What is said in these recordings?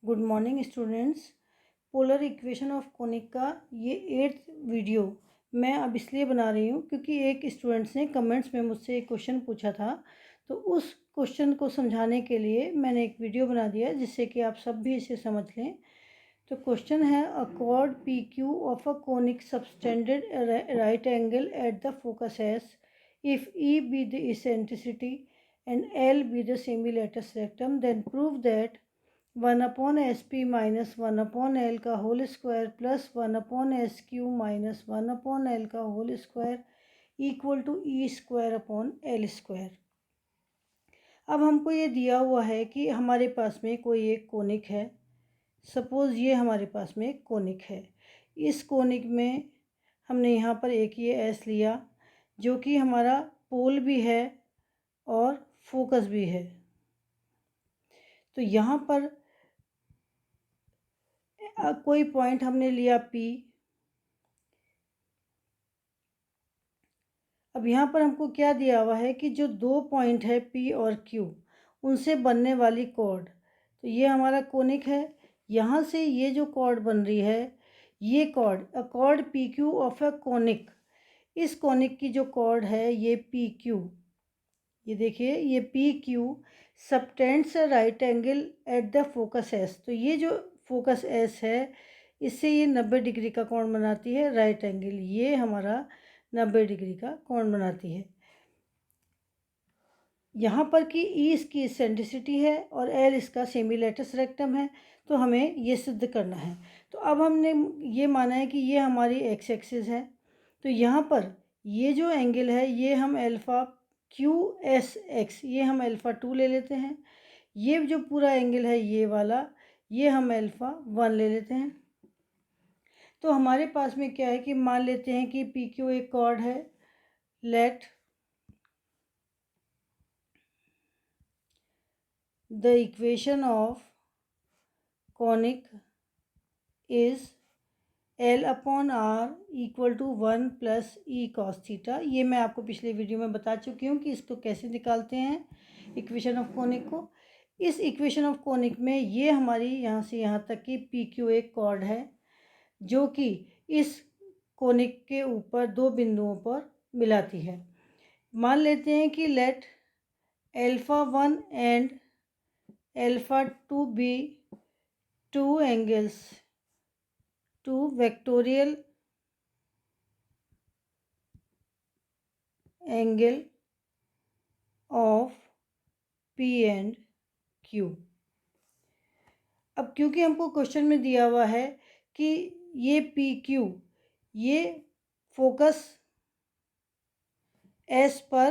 Good morning students. Polar equation of conic का ये 8th video मैं अब इसलिए बना रही हूँ क्योंकि एक स्टूडेंट्स ने कमेंट्स में मुझसे एक क्वेश्चन पूछा था, तो उस क्वेश्चन को समझाने के लिए मैंने एक वीडियो बना दिया जिससे कि आप सब भी इसे समझ लें। तो क्वेश्चन है, a chord P Q of a conic subtended right angle at the focus S if e be the eccentricity and L be the semi latus rectum, then prove that 1/SP minus 1/L का whole square plus 1/SQ minus 1/L का whole square equal to E²/L²। अब हमको ये दिया हुआ है कि हमारे पास में कोई एक कोनिक है। सपोज़ ये हमारे पास में एक कोनिक है। इस कोनिक में हमने यहाँ पर एक ये एस लिया जो कि हमारा पोल भी है और फोकस भी है। तो यहाँ पर कोई पॉइंट हमने लिया P। अब यहाँ पर हमको क्या दिया हुआ है कि जो दो पॉइंट है P और Q, उनसे बनने वाली कॉर्ड, तो ये हमारा कोनिक है। यहाँ से ये जो कॉर्ड बन रही है, ये chord, a chord PQ of a conic, इस कोनिक की जो कॉर्ड है ये PQ, ये देखिए ये PQ subtends a right angle at the focus S। तो ये जो फोकस S है, इससे ये 90 डिग्री का कोण बनाती है, राइट एंगल, ये हमारा 90 डिग्री का कोण बनाती है। यहाँ पर कि E इसकी इसेंट्रिसिटी है और L इसका सेमी लेटस रेक्टम है, तो हमें ये सिद्ध करना है। तो अब हमने ये माना है कि ये हमारी एक्स एक्सिस है, तो यहाँ पर ये जो एंगल है ये हम अल्फ़ा QSX, ये हम α2 ले लेते हैं। ये जो पूरा एंगल है ये वाला, ये हम α1 ले लेते हैं। तो हमारे पास में क्या है कि मान लेते हैं कि PQ एक कॉर्ड है। Let the equation of conic is L/R equal to 1 plus E cos theta. ये मैं आपको पिछले वीडियो में बता चुकी हूँ कि इसको कैसे निकालते हैं इक्वेशन ऑफ कोनिक को। इस इक्वेशन ऑफ कोनिक में ये हमारी यहाँ से यहाँ तक की PQ एक कॉर्ड है जो कि इस कोनिक के ऊपर दो बिंदुओं पर मिलाती है। मान लेते हैं कि let α1 and α2 be two angles, two vectorial angle of P and Q। अब क्योंकि हमको क्वेश्चन में दिया हुआ है कि ये PQ ये फोकस S पर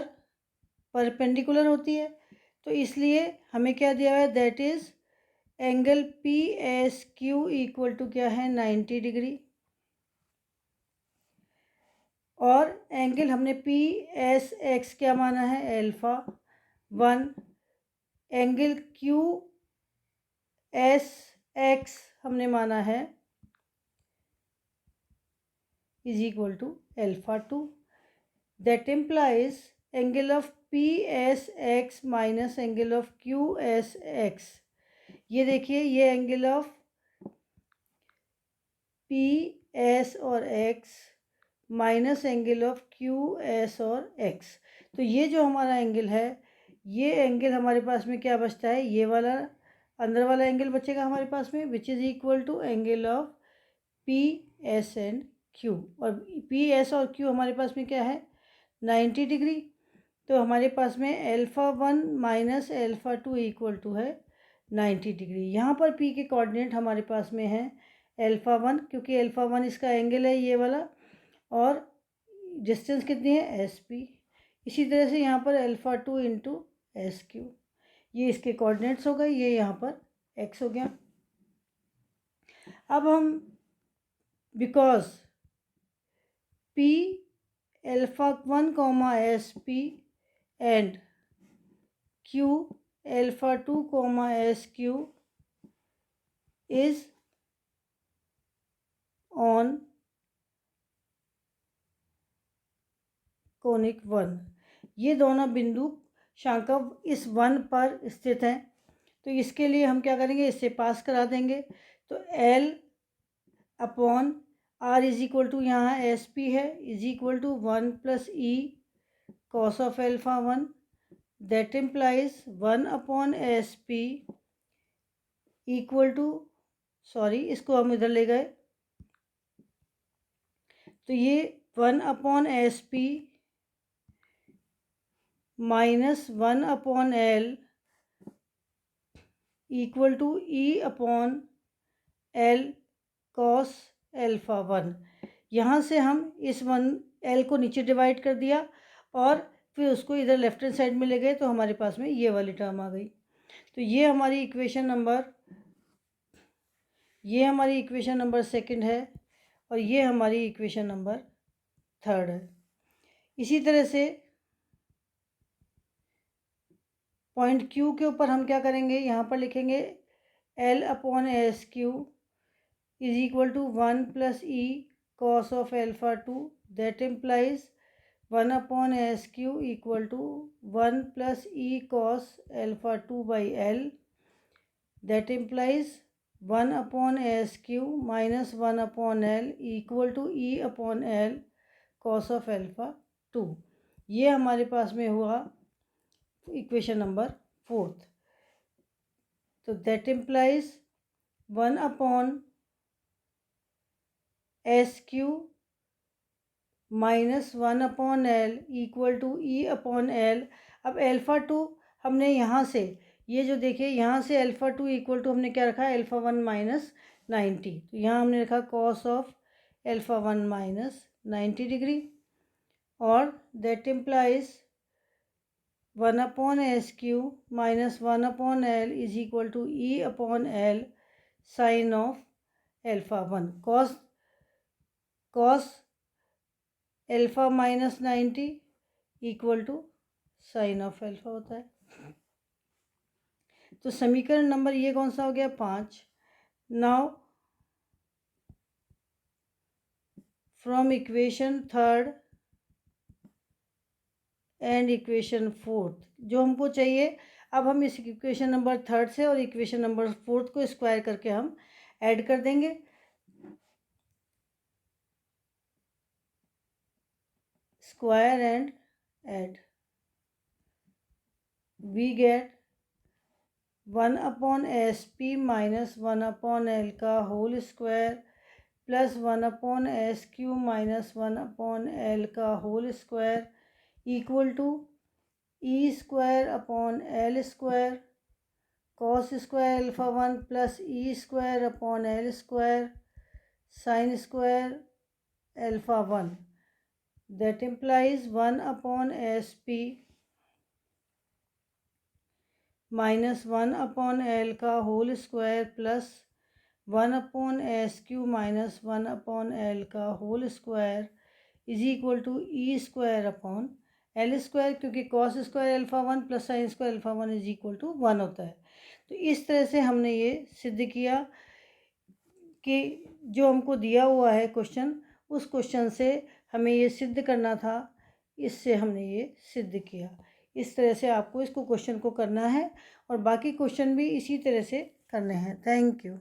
परपेंडिकुलर होती है, तो इसलिए हमें क्या दिया हुआ है, that is angle PSQ equal to क्या है, 90 डिग्री। और एंगल हमने PSX क्या माना है, α1। एंगल QSX हमने माना है is equal to α2। That implies angle of PSX minus angle of QSX। ये देखिए ये एंगल ऑफ PS और X minus angle of QS और X। तो ये जो हमारा एंगल है, ये एंगल हमारे पास में क्या बचता है, ये वाला अंदर वाला एंगल बचेगा हमारे पास में, which is equal to angle of PS and Q। और PS और Q हमारे पास में क्या है, 90 डिग्री। तो हमारे पास में α1 माइनस α2 इक्वल टू है 90 डिग्री। यहाँ पर P के कोऑर्डिनेट हमारे पास में है α1, क्योंकि α1 इसका एंगल है ये वाला, और डिस्टेंस कितनी है, SP। इसी तरह से यहाँ पर α2 इंटू SQ, ये इसके कोऑर्डिनेट्स हो गए, ये यहाँ पर x हो गया। अब हम because P α1 SP and Q α2 SQ is on conic 1, ये दोनों बिंदु शांकव इस 1 पर स्थित हैं। तो इसके लिए हम क्या करेंगे, इससे पास करा देंगे। तो L upon R is equal to, यहाँ एस पी है, is equal to 1 plus e cos of alpha 1, that implies 1 upon S P equal to, sorry इसको हम इधर ले गए, तो ये 1 upon S P minus 1 upon L equal to E upon L cos alpha 1। यहाँ से हम इस 1 एल को नीचे डिवाइड कर दिया और फिर उसको इधर लेफ्ट हैंड साइड में ले गए, तो हमारे पास में ये वाली टर्म आ गई। तो ये हमारी इक्वेशन नंबर सेकंड है और ये हमारी इक्वेशन नंबर थर्ड है। इसी तरह से पॉइंट क्यू के ऊपर हम क्या करेंगे, यहाँ पर लिखेंगे L upon S Q is equal to 1 plus e cos of alpha 2, that implies 1 upon S Q equal to 1 plus e cos alpha 2 by L, that implies 1 upon S Q minus 1 upon L equal to E upon L cos of alpha 2। ये हमारे पास में हुआ equation number fourth. तो that implies 1 upon S Q minus 1 upon L equal to E upon L. अब alpha 2 हमने यहाँ से, ये जो देखिए यहाँ से एल्फ़ा 2 इक्वल टू हमने क्या रखा, एल्फ़ा 1 माइनस 90, तो यहाँ हमने रखा cos of alpha 1 minus 90 degree, और that implies 1 upon S Q minus 1 upon L is equal to E upon L sine of alpha 1। Cos alpha minus 90 equal to sine of alpha होता है। तो समीकरण number ये कौन सा हो गया, 5। Now from equation third and equation fourth जो हमको चाहिए, अब हम इस इक्वेशन नंबर थर्ड से और इक्वेशन नंबर फोर्थ को स्क्वायर करके हम ऐड कर देंगे। Square and add, we get 1 upon S P minus 1 upon L का whole square plus 1 upon S Q minus 1 upon L का whole square equal to E square upon L square cos square alpha 1 plus E square upon L square sine square alpha 1, that implies 1 upon S P minus 1 upon L का whole square plus 1 upon S Q minus 1 upon L का whole square is equal to E square upon L square, क्योंकि cos square alpha 1 plus sine square alpha 1 is equal to 1 होता है। तो इस तरह से हमने ये सिद्ध किया कि जो हमको दिया हुआ है क्वेश्चन, उस क्वेश्चन से हमें ये सिद्ध करना था, इससे हमने ये सिद्ध किया। इस तरह से आपको इसको क्वेश्चन को करना है और बाकी क्वेश्चन भी इसी तरह से करने हैं। Thank you.